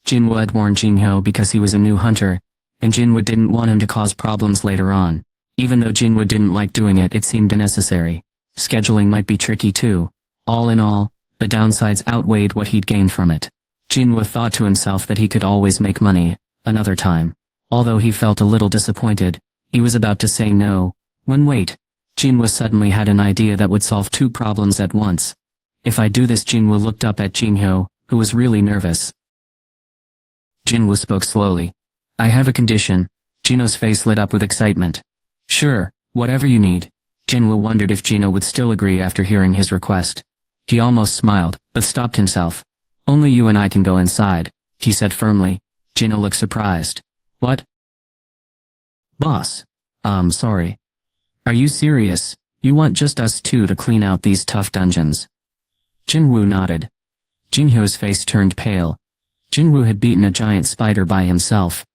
Jinwoo had warned Jinhyo because he was a new hunter, and Jinwoo didn't want him to cause problems later on. Even though Jinwoo didn't like doing it, it seemed necessary. Scheduling might be tricky too. All in all, the downsides outweighed what he'd gained from it. Jinwoo thought to himself that he could always make money, another time. Although he felt a little disappointed, he was about to say no, when wait. Jinwoo suddenly had an idea that would solve two problems at once. If I do this, Jinwoo looked up at Jinhyo, who was really nervous. Jinwoo spoke slowly. I have a condition. Jinho's face lit up with excitement. Sure, whatever you need. Jinwoo wondered if Jinho would still agree after hearing his request. He almost smiled, but stopped himself. Only you and I can go inside, he said firmly. Jinho looked surprised. What? Boss. Sorry. Are you serious? You want just us two to clean out these tough dungeons? Jinwoo nodded. Jinhyo's face turned pale. Jinwoo had beaten a giant spider by himself,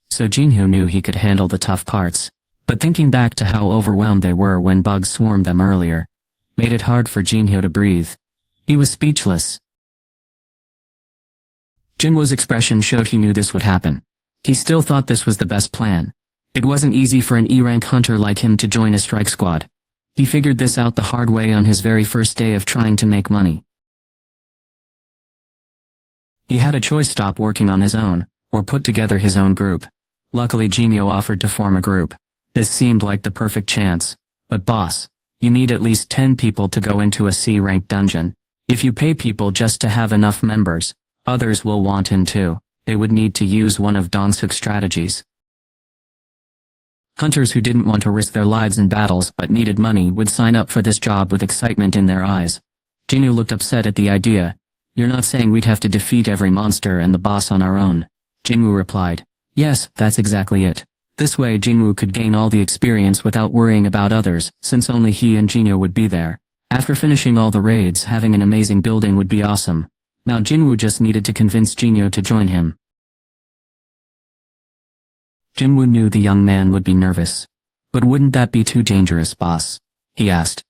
so Jinhyo knew he could handle the tough parts. But thinking back to how overwhelmed they were when bugs swarmed them earlier, made it hard for Jinhyo to breathe. He was speechless. Jinwoo's expression showed he knew this would happen. He still thought this was the best plan. It wasn't easy for an E-rank hunter like him to join a strike squad. He figured this out the hard way on his very first day of trying to make money. He had a choice: stop working on his own, or put together his own group. Luckily Jinhyo offered to form a group. This seemed like the perfect chance. But boss, you need at least 10 people to go into a C-rank dungeon. If you pay people just to have enough members, others will want in too. They would need to use one of Dong-suk's strategies. Hunters who didn't want to risk their lives in battles but needed money would sign up for this job with excitement in their eyes. Jinhyo looked upset at the idea. You're not saying we'd have to defeat every monster and the boss on our own? Jinwoo replied. Yes, that's exactly it. This way Jinwoo could gain all the experience without worrying about others, since only he and Jinhyo would be there. After finishing all the raids, having an amazing building would be awesome. Now Jinwoo just needed to convince Jinhyo to join him. Jinwoo knew the young man would be nervous. But wouldn't that be too dangerous, boss? He asked.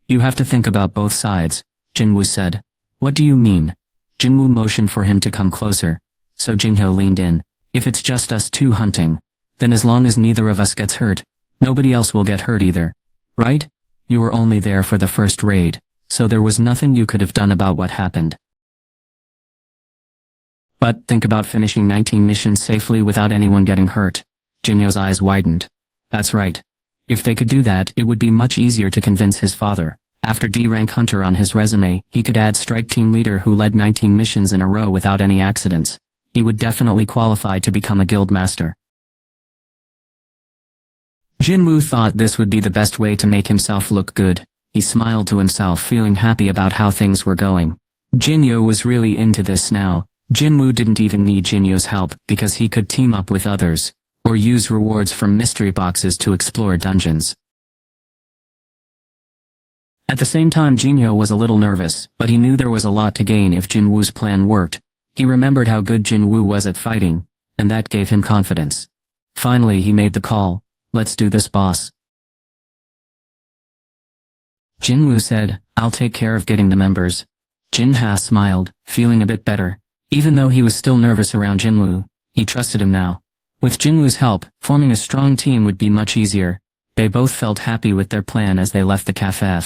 You have to think about both sides, Jinwoo said. What do you mean? Jinwoo motioned for him to come closer, so Jinhyo leaned in. If it's just us two hunting, then as long as neither of us gets hurt, nobody else will get hurt either. Right? You were only there for the first raid, so there was nothing you could have done about what happened. But think about finishing 19 missions safely without anyone getting hurt. Jinhyo's eyes widened. That's right. If they could do that, it would be much easier to convince his father. After D-rank hunter on his resume, he could add strike team leader who led 19 missions in a row without any accidents. He would definitely qualify to become a guild master. Jinwoo thought this would be the best way to make himself look good. He smiled to himself, feeling happy about how things were going. Jinhyo was really into this now. Jinwoo didn't even need Jinhyo's help because he could team up with others, or use rewards from mystery boxes to explore dungeons. At the same time, Jinhyo was a little nervous, but he knew there was a lot to gain if Jinwoo's plan worked. He remembered how good Jinwoo was at fighting, and that gave him confidence. Finally he made the call. Let's do this, boss. Jinwoo said, I'll take care of getting the members. Jinha smiled, feeling a bit better. Even though he was still nervous around Jinwoo, he trusted him now. With Jinwoo's help, forming a strong team would be much easier. They both felt happy with their plan as they left the cafe.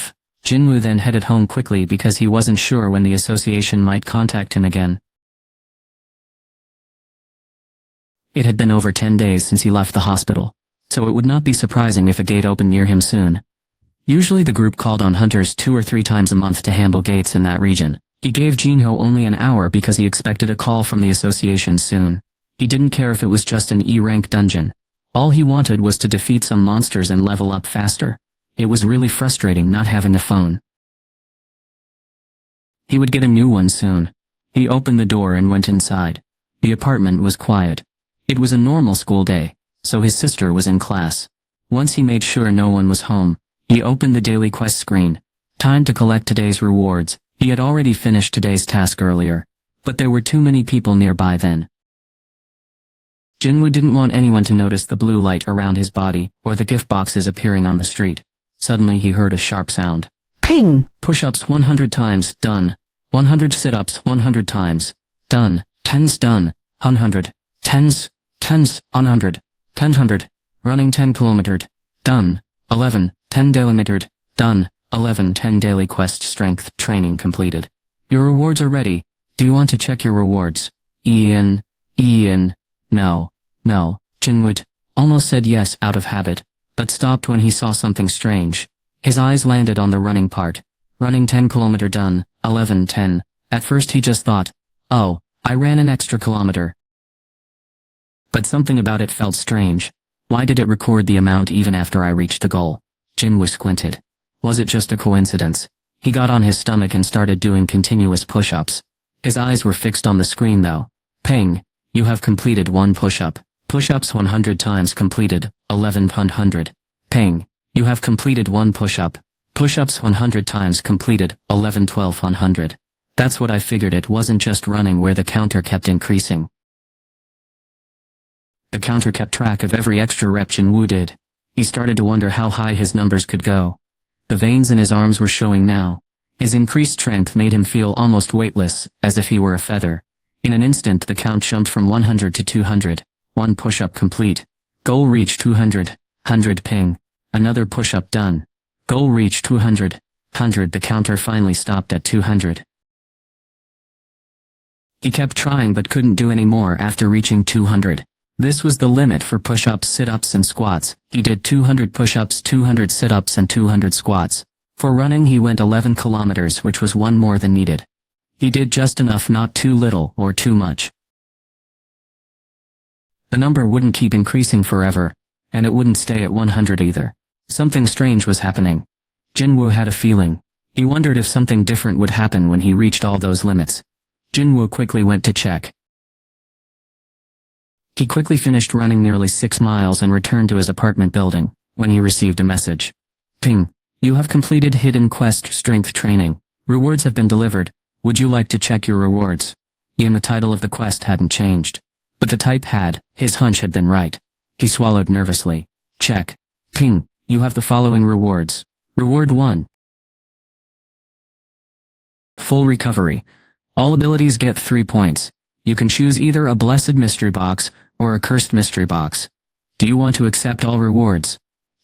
Jinwoo then headed home quickly because he wasn't sure when the association might contact him again. It had been over 10 days since he left the hospital, so it would not be surprising if a gate opened near him soon. Usually the group called on hunters 2 or 3 times a month to handle gates in that region. He gave Jinhyo only an hour because he expected a call from the association soon. He didn't care if it was just an E-rank dungeon. All he wanted was to defeat some monsters and level up faster. It was really frustrating not having a phone. He would get a new one soon. He opened the door and went inside. The apartment was quiet. It was a normal school day, so his sister was in class. Once he made sure no one was home, he opened the daily quest screen. Time to collect today's rewards. He had already finished today's task earlier, but there were too many people nearby then. Jinwoo didn't want anyone to notice the blue light around his body or the gift boxes appearing on the street. Suddenly he heard a sharp sound. Ping! Push-ups 100 times, done. 100 sit-ups 100 times, done. 10's done. 100, tens, 100, 10, running 10 kilometered, done, 11, 10 delimitered, done, 11, 10 daily quest strength training completed. Your rewards are ready. Do you want to check your rewards? Ian, no, Jinwood almost said yes out of habit, but stopped when he saw something strange. His eyes landed on the running part. Running 10 kilometer done, 11, 10. At first he just thought, oh, I ran an extra kilometer. But something about it felt strange. Why did it record the amount even after I reached the goal? Jinwoo squinted. Was it just a coincidence? He got on his stomach and started doing continuous push-ups. His eyes were fixed on the screen though. Ping. You have completed 1 push-up. Push-ups 100 times completed, 1100. Ping. You have completed 1 push-up. Push-ups 100 times completed, 1200. That's what I figured, it wasn't just running where the counter kept increasing. The counter kept track of every extra rep Jinwoo did. He started to wonder how high his numbers could go. The veins in his arms were showing now. His increased strength made him feel almost weightless, as if he were a feather. In an instant the count jumped from 100 to 200. 1 push-up complete. Goal reached 200. 100 ping. Another push-up done. Goal reached 200. 100. The counter finally stopped at 200. He kept trying but couldn't do any more after reaching 200. This was the limit for push-ups, sit-ups and squats. He did 200 push-ups, 200 sit-ups and 200 squats. For running he went 11 kilometers, which was 1 more than needed. He did just enough, not too little or too much. The number wouldn't keep increasing forever, and it wouldn't stay at 100 either. Something strange was happening. Jinwoo had a feeling. He wondered if something different would happen when he reached all those limits. Jinwoo quickly went to check. He quickly finished running nearly 6 miles and returned to his apartment building, when he received a message. Ping. You have completed Hidden Quest Strength Training. Rewards have been delivered. Would you like to check your rewards? And the title of the quest hadn't changed. But the type had. His hunch had been right. He swallowed nervously. Check. Ping. You have the following rewards. Reward 1. Full recovery. All abilities get 3 points. You can choose either a blessed mystery box or a cursed mystery box. Do you want to accept all rewards?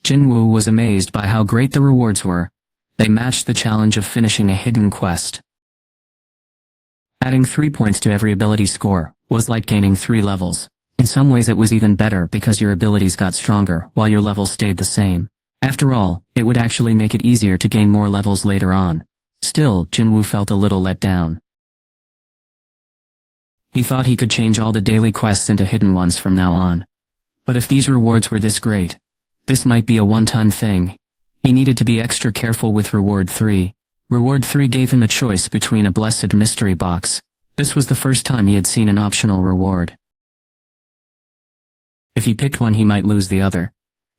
Jinwoo was amazed by how great the rewards were. They matched the challenge of finishing a hidden quest. Adding 3 points to every ability score was like gaining 3 levels. In some ways it was even better because your abilities got stronger while your levels stayed the same. After all, it would actually make it easier to gain more levels later on. Still, Jinwoo felt a little let down. He thought he could change all the daily quests into hidden ones from now on. But if these rewards were this great, this might be a one-time thing. He needed to be extra careful with Reward 3. Reward 3 gave him a choice between a blessed mystery box. This was the first time he had seen an optional reward. If he picked one he might lose the other.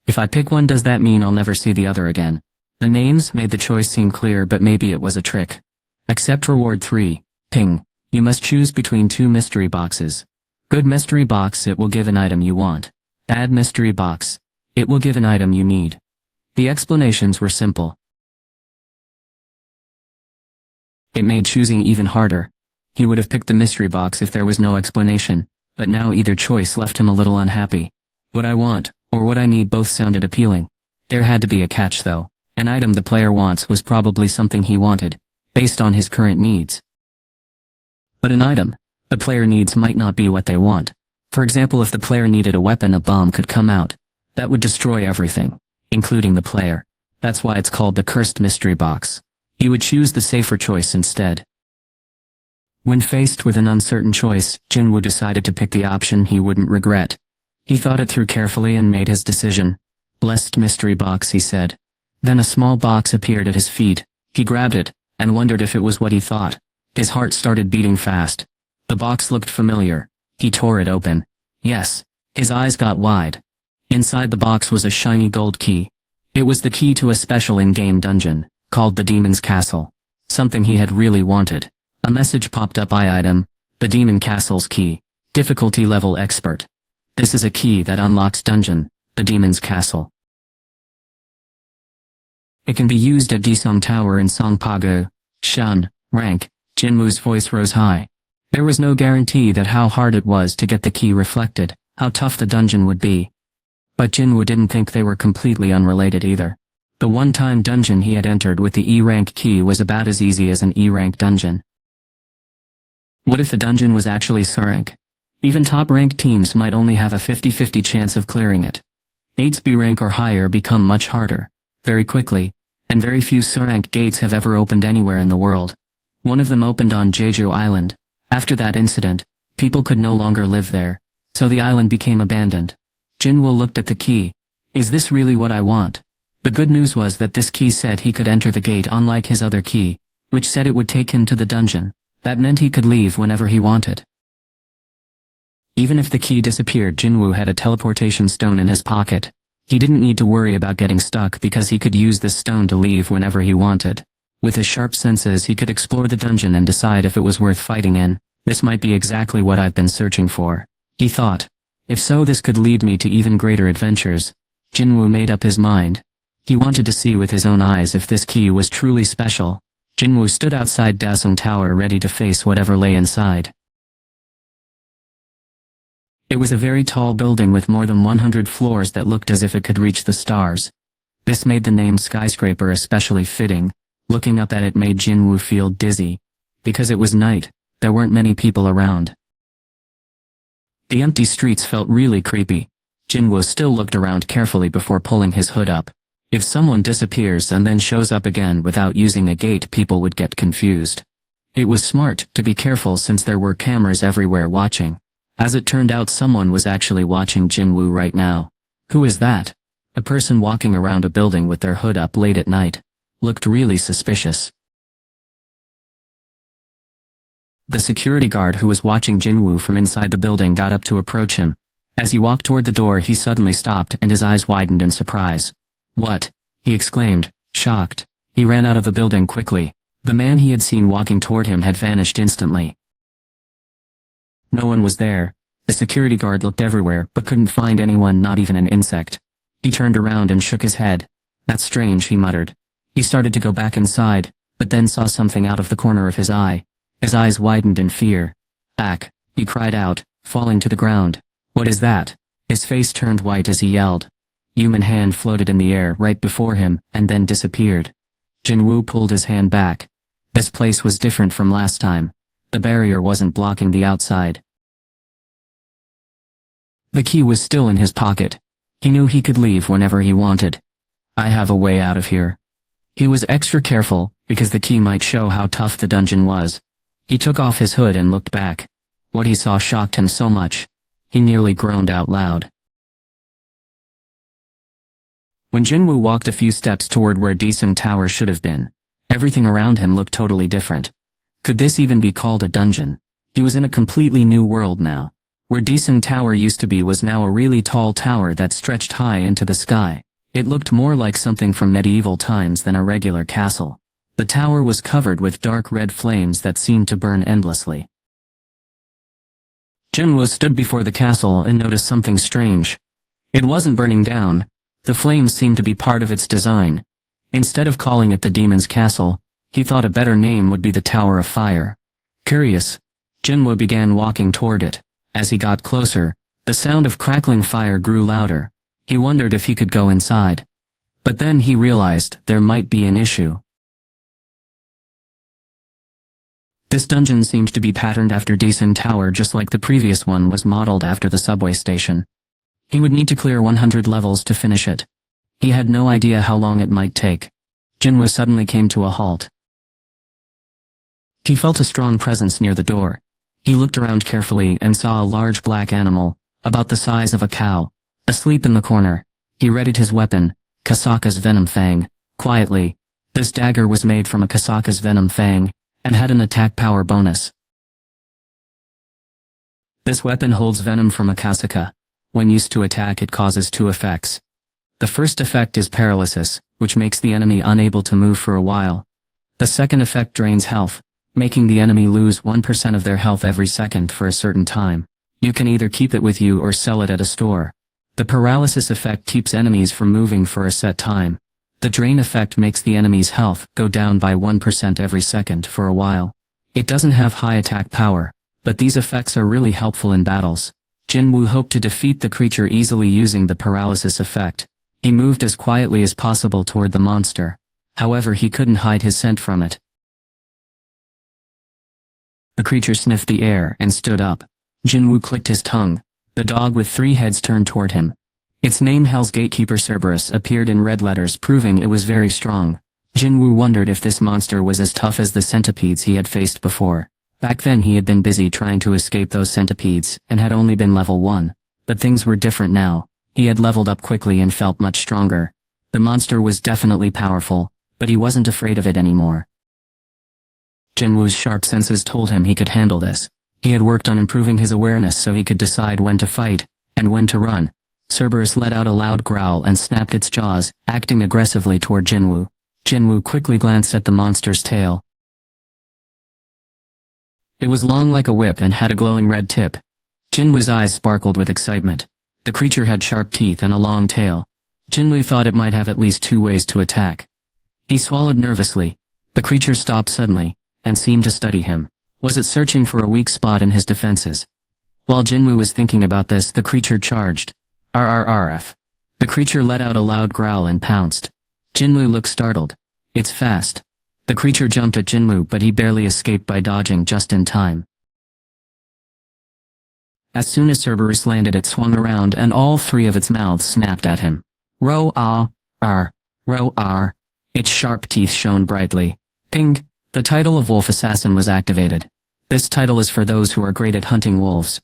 If I pick one, does that mean I'll never see the other again? The names made the choice seem clear, but maybe it was a trick. Accept Reward 3. Ping. You must choose between 2 mystery boxes. Good mystery box, it will give an item you want. Bad mystery box. It will give an item you need. The explanations were simple. It made choosing even harder. He would have picked the mystery box if there was no explanation, but now either choice left him a little unhappy. What I want, or what I need, both sounded appealing. There had to be a catch though. An item the player wants was probably something he wanted, based on his current needs. But an item the player needs might not be what they want. For example, if the player needed a weapon, a bomb could come out. That would destroy everything, including the player. That's why it's called the Cursed Mystery Box. He would choose the safer choice instead. When faced with an uncertain choice, Jinwoo decided to pick the option he wouldn't regret. He thought it through carefully and made his decision. Blessed mystery box, he said. Then a small box appeared at his feet. He grabbed it, and wondered if it was what he thought. His heart started beating fast. The box looked familiar. He tore it open. Yes. His eyes got wide. Inside the box was a shiny gold key. It was the key to a special in-game dungeon, called the Demon's Castle. Something he had really wanted. A message popped up. Item, the Demon Castle's key. Difficulty level expert. This is a key that unlocks dungeon, the Demon's Castle. It can be used at Disong Tower in Songpago. Shun, rank. Jinwoo's voice rose high. There was no guarantee that how hard it was to get the key reflected, how tough the dungeon would be. But Jinwoo didn't think they were completely unrelated either. The one-time dungeon he had entered with the E-rank key was about as easy as an E-rank dungeon. What if the dungeon was actually S-rank? Even top-ranked teams might only have a 50-50 chance of clearing it. 8's B-rank or higher become much harder, very quickly, and very few S-rank gates have ever opened anywhere in the world. One of them opened on Jeju Island. After that incident, people could no longer live there, so the island became abandoned. Jinwoo looked at the key. Is this really what I want? The good news was that this key said he could enter the gate unlike his other key, which said it would take him to the dungeon. That meant he could leave whenever he wanted. Even if the key disappeared, Jinwoo had a teleportation stone in his pocket. He didn't need to worry about getting stuck because he could use this stone to leave whenever he wanted. With his sharp senses he could explore the dungeon and decide if it was worth fighting in. This might be exactly what I've been searching for, he thought. If so, this could lead me to even greater adventures. Jinwoo made up his mind. He wanted to see with his own eyes if this key was truly special. Jinwoo stood outside Dasung Tower ready to face whatever lay inside. It was a very tall building with more than 100 floors that looked as if it could reach the stars. This made the name skyscraper especially fitting. Looking up at it made Jinwoo feel dizzy. Because it was night, there weren't many people around. The empty streets felt really creepy. Jinwoo still looked around carefully before pulling his hood up. If someone disappears and then shows up again without using a gate, people would get confused. It was smart to be careful since there were cameras everywhere watching. As it turned out, someone was actually watching Jinwoo right now. Who is that? A person walking around a building with their hood up late at night. Looked really suspicious. The security guard who was watching Jinwoo from inside the building got up to approach him. As he walked toward the door, he suddenly stopped and his eyes widened in surprise. What? He exclaimed, shocked. He ran out of the building quickly. The man he had seen walking toward him had vanished instantly. No one was there. The security guard looked everywhere but couldn't find anyone, not even an insect. He turned around and shook his head. That's strange, he muttered. He started to go back inside, but then saw something out of the corner of his eye. His eyes widened in fear. Ack, he cried out, falling to the ground. What is that? His face turned white as he yelled. Human hand floated in the air right before him and then disappeared. Jinwoo pulled his hand back. This place was different from last time. The barrier wasn't blocking the outside. The key was still in his pocket. He knew he could leave whenever he wanted. I have a way out of here. He was extra careful because the key might show how tough the dungeon was. He took off his hood and looked back. What he saw shocked him so much. He nearly groaned out loud. When Jinwoo walked a few steps toward where Dasung Tower should have been, everything around him looked totally different. Could this even be called a dungeon? He was in a completely new world now. Where Dasung Tower used to be was now a really tall tower that stretched high into the sky. It looked more like something from medieval times than a regular castle. The tower was covered with dark red flames that seemed to burn endlessly. Jinwoo stood before the castle and noticed something strange. It wasn't burning down. The flames seemed to be part of its design. Instead of calling it the Demon's Castle, he thought a better name would be the Tower of Fire. Curious, Jinwoo began walking toward it. As he got closer, the sound of crackling fire grew louder. He wondered if he could go inside. But then he realized there might be an issue. This dungeon seemed to be patterned after Dasung Tower, just like the previous one was modeled after the subway station. He would need to clear 100 levels to finish it. He had no idea how long it might take. Jinwoo suddenly came to a halt. He felt a strong presence near the door. He looked around carefully and saw a large black animal, about the size of a cow, asleep in the corner. He readied his weapon, Kasaka's Venom Fang, quietly. This dagger was made from a Kasaka's Venom Fang, and had an attack power bonus. This weapon holds venom from a Kasaka. When used to attack, it causes two effects. The first effect is paralysis, which makes the enemy unable to move for a while. The second effect drains health, making the enemy lose 1% of their health every second for a certain time. You can either keep it with you or sell it at a store. The paralysis effect keeps enemies from moving for a set time. The drain effect makes the enemy's health go down by 1% every second for a while. It doesn't have high attack power, but these effects are really helpful in battles. Jinwoo hoped to defeat the creature easily using the paralysis effect. He moved as quietly as possible toward the monster. However, he couldn't hide his scent from it. The creature sniffed the air and stood up. Jinwoo clicked his tongue. The dog with 3 heads turned toward him. Its name, Hell's Gatekeeper Cerberus, appeared in red letters, proving it was very strong. Jinwoo wondered if this monster was as tough as the centipedes he had faced before. Back then he had been busy trying to escape those centipedes, and had only been level 1. But things were different now. He had leveled up quickly and felt much stronger. The monster was definitely powerful, but he wasn't afraid of it anymore. Jinwoo's sharp senses told him he could handle this. He had worked on improving his awareness so he could decide when to fight, and when to run. Cerberus let out a loud growl and snapped its jaws, acting aggressively toward Jinwoo. Jinwoo quickly glanced at the monster's tail. It was long like a whip and had a glowing red tip. Jinwoo's eyes sparkled with excitement. The creature had sharp teeth and a long tail. Jinwoo thought it might have at least 2 ways to attack. He swallowed nervously. The creature stopped suddenly, and seemed to study him. Was it searching for a weak spot in his defenses? While Jinwoo was thinking about this, the creature charged. RRRF. The creature let out a loud growl and pounced. Jinwoo looked startled. It's fast. The creature jumped at Jinwoo, but he barely escaped by dodging just in time. As soon as Cerberus landed, it swung around and all 3 of its mouths snapped at him. Ro-ah-r. Ro-ar. Its sharp teeth shone brightly. Ping! The title of Wolf Assassin was activated. This title is for those who are great at hunting wolves.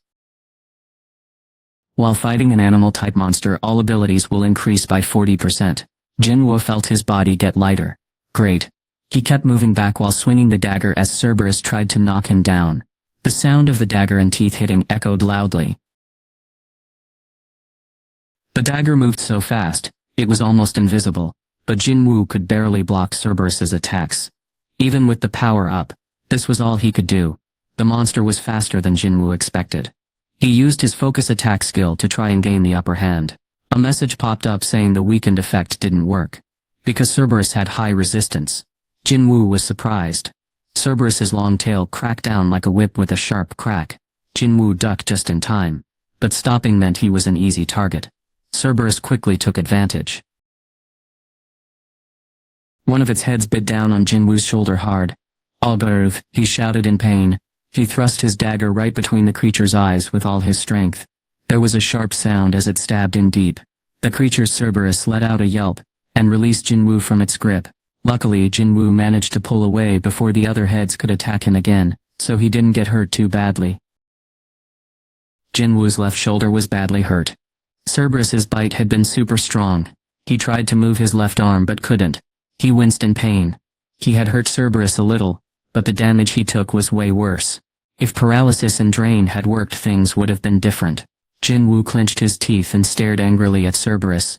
While fighting an animal-type monster, all abilities will increase by 40%. Jinwoo felt his body get lighter. Great. He kept moving back while swinging the dagger as Cerberus tried to knock him down. The sound of the dagger and teeth hitting echoed loudly. The dagger moved so fast, it was almost invisible, but Jinwoo could barely block Cerberus's attacks. Even with the power up, this was all he could do. The monster was faster than Jinwoo expected. He used his focus attack skill to try and gain the upper hand. A message popped up saying the weakened effect didn't work. Because Cerberus had high resistance. Jinwoo was surprised. Cerberus's long tail cracked down like a whip with a sharp crack. Jinwoo ducked just in time. But stopping meant he was an easy target. Cerberus quickly took advantage. One of its heads bit down on Jinwoo's shoulder hard. "Alberv," he shouted in pain. He thrust his dagger right between the creature's eyes with all his strength. There was a sharp sound as it stabbed in deep. The creature's Cerberus let out a yelp, and released Jinwoo from its grip. Luckily, Jinwoo managed to pull away before the other heads could attack him again, so he didn't get hurt too badly. Jinwoo's left shoulder was badly hurt. Cerberus's bite had been super strong. He tried to move his left arm but couldn't. He winced in pain. He had hurt Cerberus a little, but the damage he took was way worse. If paralysis and drain had worked, things would have been different. Jinwoo clenched his teeth and stared angrily at Cerberus.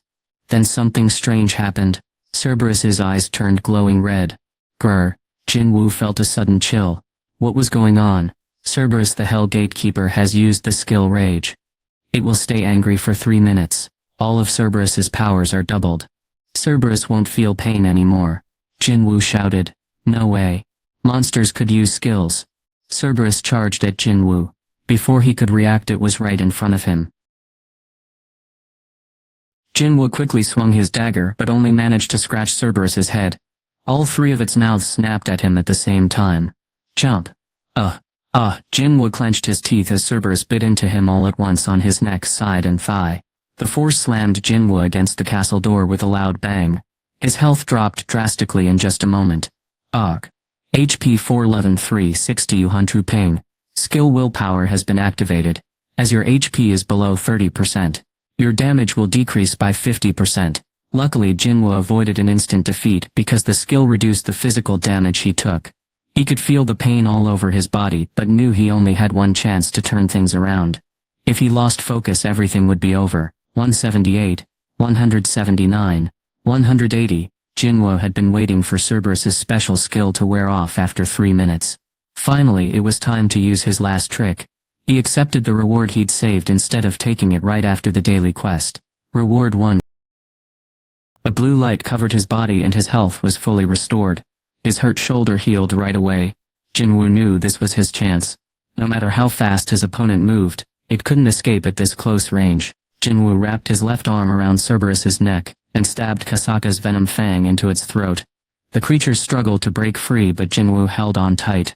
Then something strange happened. Cerberus's eyes turned glowing red. Grr. Jinwoo felt a sudden chill. What was going on? Cerberus the Hell Gatekeeper has used the skill Rage. It will stay angry for 3 minutes. All of Cerberus's powers are doubled. Cerberus won't feel pain anymore. Jinwoo shouted. No way. Monsters could use skills. Cerberus charged at Jinwoo. Before he could react, it was right in front of him. Jinwoo quickly swung his dagger but only managed to scratch Cerberus's head. All 3 of its mouths snapped at him at the same time. Jump. Jinwoo clenched his teeth as Cerberus bit into him all at once on his neck, side and thigh. The force slammed Jinwoo against the castle door with a loud bang. His health dropped drastically in just a moment. Ugh. HP 411 360 Yuhantu Ping. Skill Willpower has been activated. As your HP is below 30%, your damage will decrease by 50%. Luckily, Jinwoo avoided an instant defeat because the skill reduced the physical damage he took. He could feel the pain all over his body but knew he only had one chance to turn things around. If he lost focus, everything would be over. 178, 179, 180. Jinwoo had been waiting for Cerberus's special skill to wear off after 3 minutes. Finally, it was time to use his last trick. He accepted the reward he'd saved instead of taking it right after the daily quest. Reward 1. A blue light covered his body and his health was fully restored. His hurt shoulder healed right away. Jinwoo knew this was his chance. No matter how fast his opponent moved, it couldn't escape at this close range. Jinwoo wrapped his left arm around Cerberus's neck, and stabbed Kasaka's venom fang into its throat. The creature struggled to break free, but Jinwoo held on tight.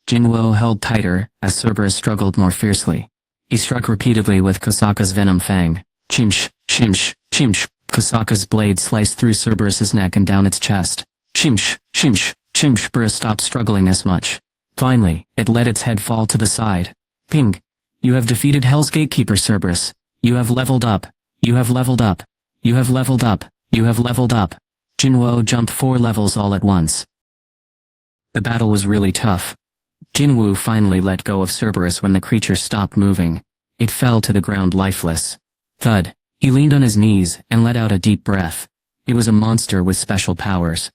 Jinwoo held tighter, as Cerberus struggled more fiercely. He struck repeatedly with Kasaka's venom fang. Chimsh, chimsh, chimsh. Kasaka's blade sliced through Cerberus's neck and down its chest. Chimsh, chimsh, chimsh. Cerberus stopped struggling as much. Finally, it let its head fall to the side. Ping! You have defeated Hell's Gatekeeper, Cerberus. You have leveled up. You have leveled up. You have leveled up. You have leveled up. Jinwoo jumped 4 levels all at once. The battle was really tough. Jinwoo finally let go of Cerberus when the creature stopped moving. It fell to the ground lifeless. Thud. He leaned on his knees and let out a deep breath. It was a monster with special powers.